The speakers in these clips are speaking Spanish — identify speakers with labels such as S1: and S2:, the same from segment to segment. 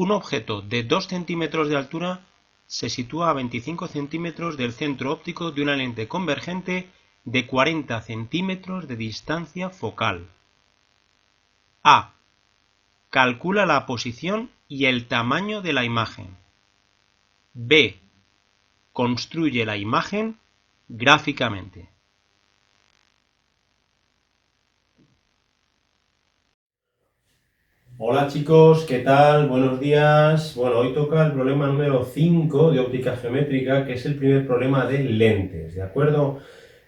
S1: un objeto de 2 centímetros de altura se sitúa a 25 centímetros del centro óptico de una lente convergente de 40 centímetros de distancia focal. A. Calcula la posición y el tamaño de la imagen. B. Construye la imagen gráficamente.
S2: Hola chicos, ¿qué tal? Buenos días. Bueno, hoy toca el problema número 5 de óptica geométrica, que es el primer problema de lentes, ¿de acuerdo?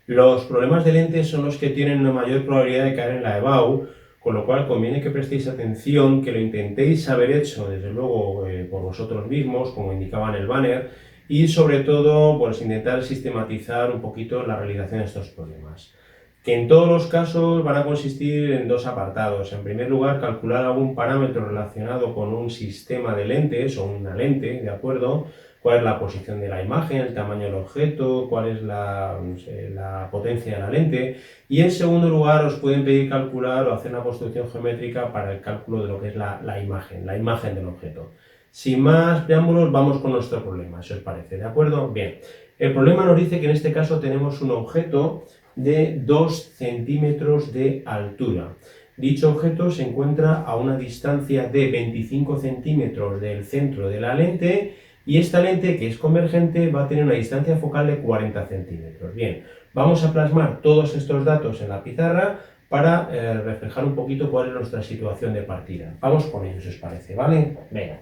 S2: Los problemas de lentes son los que tienen una mayor probabilidad de caer en la EBAU, con lo cual conviene que prestéis atención, que lo intentéis haber hecho, desde luego, por vosotros mismos, como indicaba en el banner, y sobre todo, pues intentar sistematizar un poquito la realización de estos problemas. Que en todos los casos van a consistir en dos apartados. En primer lugar, calcular algún parámetro relacionado con un sistema de lentes o una lente, ¿de acuerdo? Cuál es la posición de la imagen, el tamaño del objeto, cuál es la potencia de la lente. Y en segundo lugar, os pueden pedir calcular o hacer una construcción geométrica para el cálculo de lo que es la imagen del objeto. Sin más preámbulos, vamos con nuestro problema, si os parece, ¿de acuerdo? Bien, el problema nos dice que en este caso tenemos un objeto de 2 centímetros de altura. Dicho objeto se encuentra a una distancia de 25 centímetros del centro de la lente y esta lente, que es convergente, va a tener una distancia focal de 40 centímetros. Bien, vamos a plasmar todos estos datos en la pizarra para reflejar un poquito cuál es nuestra situación de partida. Vamos con ello, si os parece, ¿vale? Venga.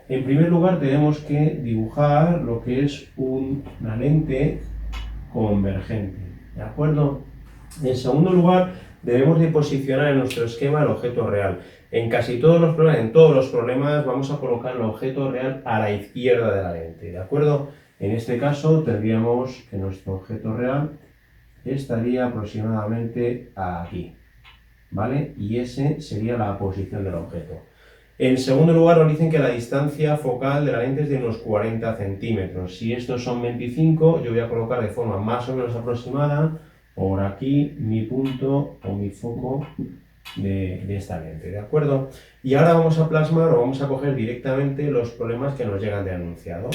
S2: En primer lugar tenemos que dibujar lo que es una lente convergente. ¿De acuerdo? En segundo lugar, debemos de posicionar en nuestro esquema el objeto real. En todos los problemas vamos a colocar el objeto real a la izquierda de la lente, ¿de acuerdo? En este caso tendríamos que nuestro objeto real estaría aproximadamente aquí, ¿vale? Y ese sería la posición del objeto. En segundo lugar, nos dicen que la distancia focal de la lente es de unos 40 centímetros. Si estos son 25, yo voy a colocar de forma más o menos aproximada por aquí mi punto o mi foco de esta lente, ¿de acuerdo? Y ahora vamos a plasmar o vamos a coger directamente los problemas que nos llegan de enunciado,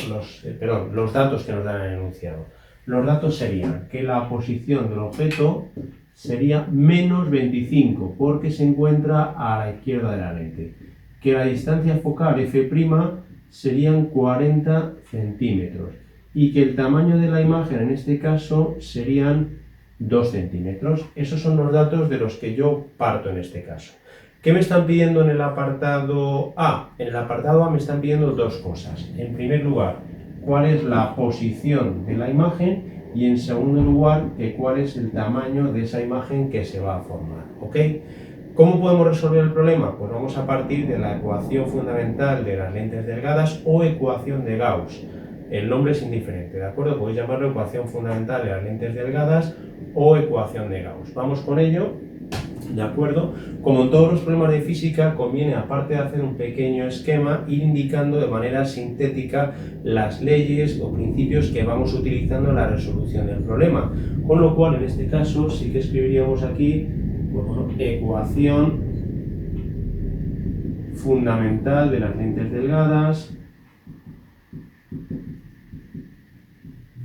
S2: los datos que nos dan el enunciado. Los datos serían que la posición del objeto sería menos 25 porque se encuentra a la izquierda de la lente. Que la distancia focal f' serían 40 centímetros y que el tamaño de la imagen en este caso serían 2 centímetros. Esos son los datos de los que yo parto en este caso. ¿Qué me están pidiendo en el apartado A? En el apartado A me están pidiendo dos cosas. En primer lugar, cuál es la posición de la imagen y en segundo lugar, cuál es el tamaño de esa imagen que se va a formar. ¿Ok? ¿Cómo podemos resolver el problema? Pues vamos a partir de la ecuación fundamental de las lentes delgadas o ecuación de Gauss. El nombre es indiferente, ¿de acuerdo? Podéis llamarlo ecuación fundamental de las lentes delgadas o ecuación de Gauss. Vamos con ello, ¿de acuerdo? Como en todos los problemas de física, conviene, aparte de hacer un pequeño esquema, ir indicando de manera sintética las leyes o principios que vamos utilizando en la resolución del problema. Con lo cual, en este caso, sí que escribiríamos aquí ecuación fundamental de las lentes delgadas,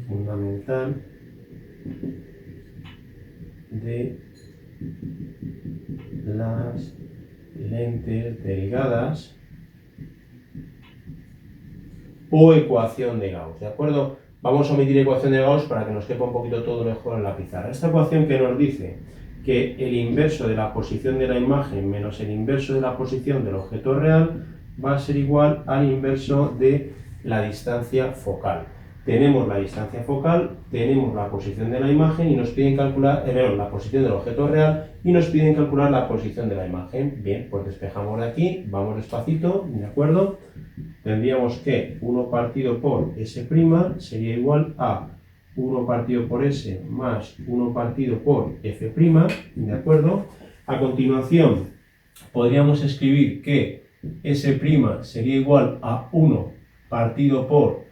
S2: fundamental de las lentes delgadas o ecuación de Gauss, ¿de acuerdo? Vamos a omitir ecuación de Gauss para que nos quepa un poquito todo mejor en la pizarra. Esta ecuación que nos dice que el inverso de la posición de la imagen menos el inverso de la posición del objeto real va a ser igual al inverso de la distancia focal. Tenemos la distancia focal, tenemos la posición de la imagen y nos piden calcular la posición del objeto real y nos piden calcular la posición de la imagen. Bien, pues despejamos de aquí, vamos despacito, ¿de acuerdo? Tendríamos que 1 partido por S' sería igual a 1 partido por S más 1 partido por F', ¿de acuerdo? A continuación, podríamos escribir que S' sería igual a 1 partido por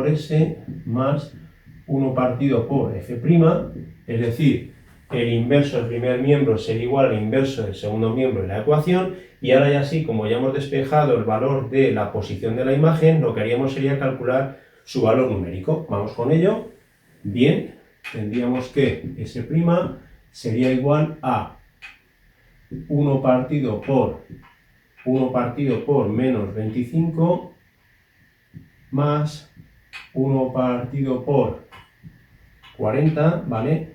S2: S más 1 partido por F', es decir, el inverso del primer miembro sería igual al inverso del segundo miembro de la ecuación, y ahora ya sí, como ya hemos despejado el valor de la posición de la imagen, lo que haríamos sería calcular su valor numérico. Vamos con ello. Bien, tendríamos que S' sería igual a 1 partido por menos 25 más 1 partido por 40, ¿vale?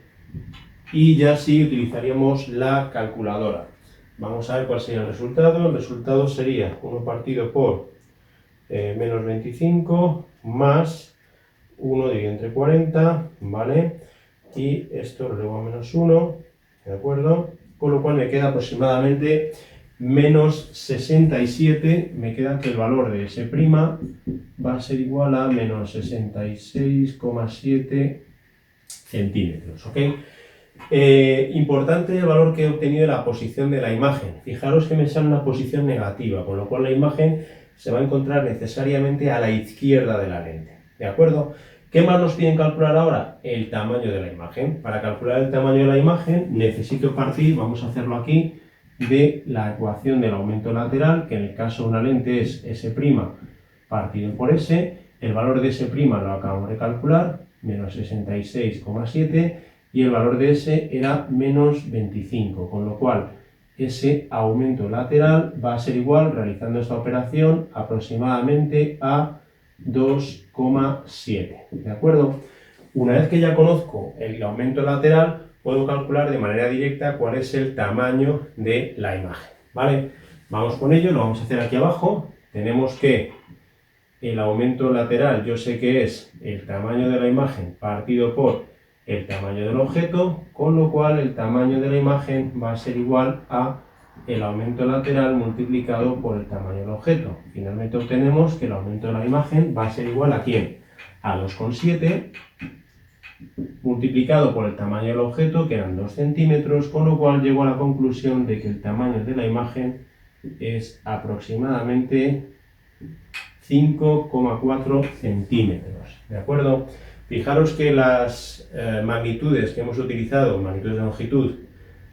S2: Y ya sí utilizaríamos la calculadora. Vamos a ver cuál sería el resultado. El resultado sería 1 partido por menos 25 más 1 dividido entre 40, ¿vale? Y esto lo elevo a menos 1, ¿de acuerdo? Con lo cual me queda aproximadamente menos 67, me queda que el valor de S' va a ser igual a menos 66,7 centímetros, ¿ok? Importante el valor que he obtenido de la posición de la imagen. Fijaros que me sale una posición negativa, con lo cual la imagen se va a encontrar necesariamente a la izquierda de la lente, ¿de acuerdo? ¿Qué más nos piden calcular ahora? El tamaño de la imagen. Para calcular el tamaño de la imagen necesito partir, vamos a hacerlo aquí, de la ecuación del aumento lateral, que en el caso de una lente es S' partido por S. El valor de S' lo acabamos de calcular, menos 66,7, y el valor de S era menos 25, con lo cual ese aumento lateral va a ser igual, realizando esta operación, aproximadamente a 2,7, ¿de acuerdo? Una vez que ya conozco el aumento lateral, puedo calcular de manera directa cuál es el tamaño de la imagen, ¿vale? Vamos con ello, lo vamos a hacer aquí abajo. Tenemos que el aumento lateral, yo sé que es el tamaño de la imagen partido por el tamaño del objeto, con lo cual el tamaño de la imagen va a ser igual a el aumento lateral multiplicado por el tamaño del objeto. Finalmente obtenemos que el aumento de la imagen va a ser igual a ¿quién? A 2,7 multiplicado por el tamaño del objeto, que eran 2 centímetros, con lo cual llego a la conclusión de que el tamaño de la imagen es aproximadamente 5,4 centímetros, ¿de acuerdo? Fijaros que las magnitudes que hemos utilizado, magnitudes de longitud,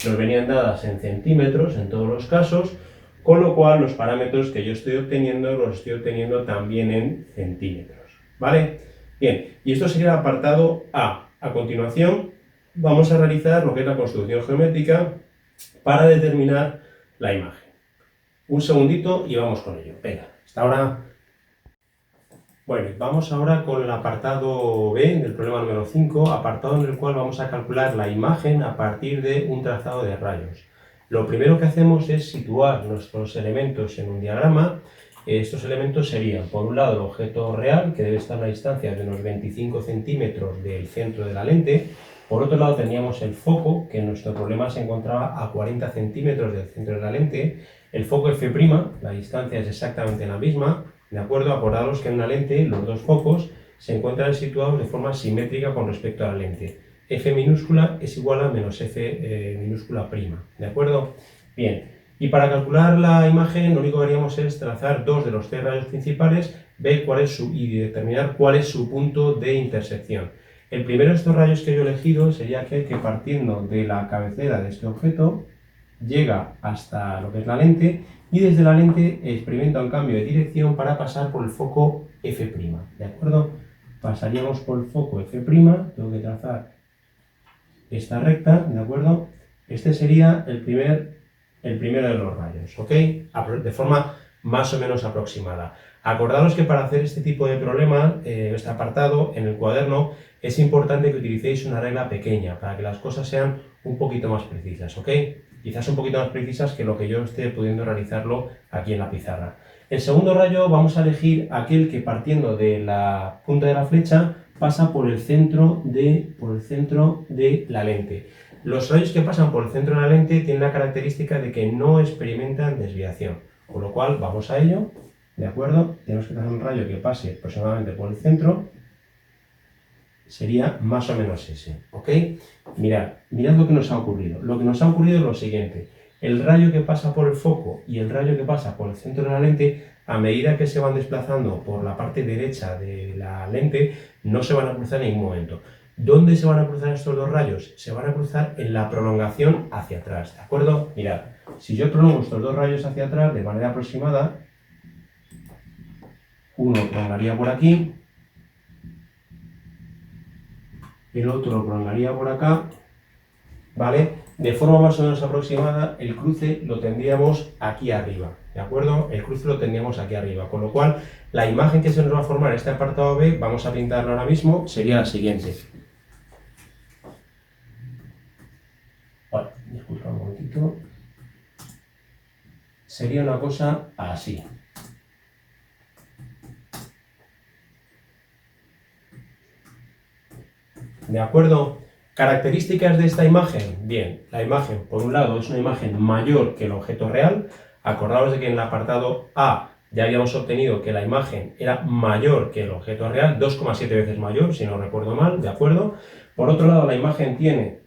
S2: nos venían dadas en centímetros en todos los casos, con lo cual los parámetros que yo estoy obteniendo los estoy obteniendo también en centímetros, ¿vale? Bien, y esto sería el apartado A. A continuación vamos a realizar lo que es la construcción geométrica para determinar la imagen. Un segundito y vamos con ello. Venga, hasta ahora. Bueno, vamos ahora con el apartado B del problema número 5, apartado en el cual vamos a calcular la imagen a partir de un trazado de rayos. Lo primero que hacemos es situar nuestros elementos en un diagrama. Estos elementos serían, por un lado, el objeto real, que debe estar a una distancia de unos 25 centímetros del centro de la lente. Por otro lado, teníamos el foco, que en nuestro problema se encontraba a 40 centímetros del centro de la lente. El foco F', la distancia es exactamente la misma. ¿De acuerdo? Acordaros que en una lente los dos focos se encuentran situados de forma simétrica con respecto a la lente. F minúscula es igual a menos F minúscula prima. ¿De acuerdo? Bien. Y para calcular la imagen lo único que haríamos es trazar dos de los tres rayos principales, ver cuál es y determinar cuál es su punto de intersección. El primero de estos rayos que yo he elegido sería aquel que, partiendo de la cabecera de este objeto, llega hasta lo que es la lente, y desde la lente experimenta un cambio de dirección para pasar por el foco F', ¿de acuerdo? Pasaríamos por el foco F', tengo que trazar esta recta, ¿de acuerdo? Este sería el primero de los rayos, ¿ok? De forma más o menos aproximada. Acordaros que para hacer este tipo de problema, este apartado en el cuaderno, es importante que utilicéis una regla pequeña para que las cosas sean un poquito más precisas, ¿ok? Quizás un poquito más precisas que lo que yo esté pudiendo realizarlo aquí en la pizarra. El segundo rayo vamos a elegir aquel que, partiendo de la punta de la flecha, pasa por el centro de la lente. Los rayos que pasan por el centro de la lente tienen la característica de que no experimentan desviación, con lo cual vamos a ello, ¿de acuerdo? Tenemos que trazar un rayo que pase aproximadamente por el centro, sería más o menos ese, ¿ok? Mirad lo que nos ha ocurrido. Lo que nos ha ocurrido es lo siguiente: el rayo que pasa por el foco y el rayo que pasa por el centro de la lente, a medida que se van desplazando por la parte derecha de la lente, no se van a cruzar en ningún momento. ¿Dónde se van a cruzar estos dos rayos? Se van a cruzar en la prolongación hacia atrás, ¿de acuerdo? Mirad, si yo prolongo estos dos rayos hacia atrás de manera aproximada, uno prolongaría por aquí, el otro lo prolongaría por acá, ¿vale? De forma más o menos aproximada, el cruce lo tendríamos aquí arriba, ¿de acuerdo? El cruce lo tendríamos aquí arriba, con lo cual la imagen que se nos va a formar en este apartado B, vamos a pintarlo ahora mismo, sería la siguiente. Vale, disculpa un momentito. Sería una cosa así. ¿De acuerdo? Características de esta imagen. Bien, la imagen, por un lado, es una imagen mayor que el objeto real. Acordaos de que en el apartado A ya habíamos obtenido que la imagen era mayor que el objeto real, 2,7 veces mayor, si no recuerdo mal, ¿de acuerdo? Por otro lado, la imagen tiene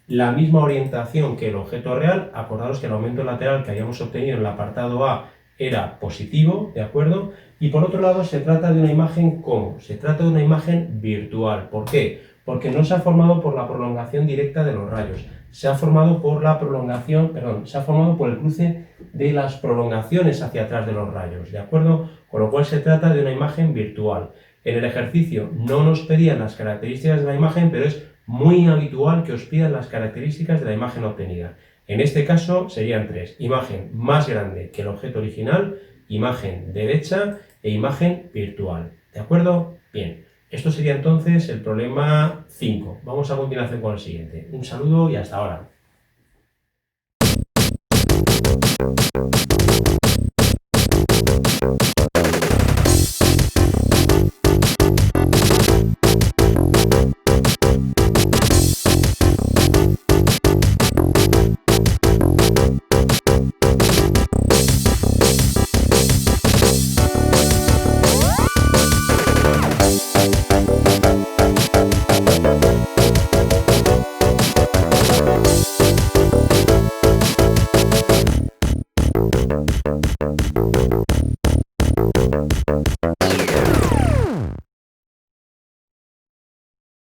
S2: la misma orientación que el objeto real. Acordaos que el aumento lateral que habíamos obtenido en el apartado A era positivo, ¿de acuerdo? Y por otro lado, se trata de una imagen ¿cómo? Se trata de una imagen virtual. ¿Por qué? Porque no se ha formado por la prolongación directa de los rayos, se ha formado por la prolongación, se ha formado por el cruce de las prolongaciones hacia atrás de los rayos, ¿de acuerdo? Con lo cual se trata de una imagen virtual. En el ejercicio no nos pedían las características de la imagen, pero es muy habitual que os pidan las características de la imagen obtenida. En este caso serían tres: imagen más grande que el objeto original, imagen derecha e imagen virtual, ¿de acuerdo? Bien. Esto sería entonces el problema 5. Vamos a continuación con el siguiente. Un saludo y hasta ahora.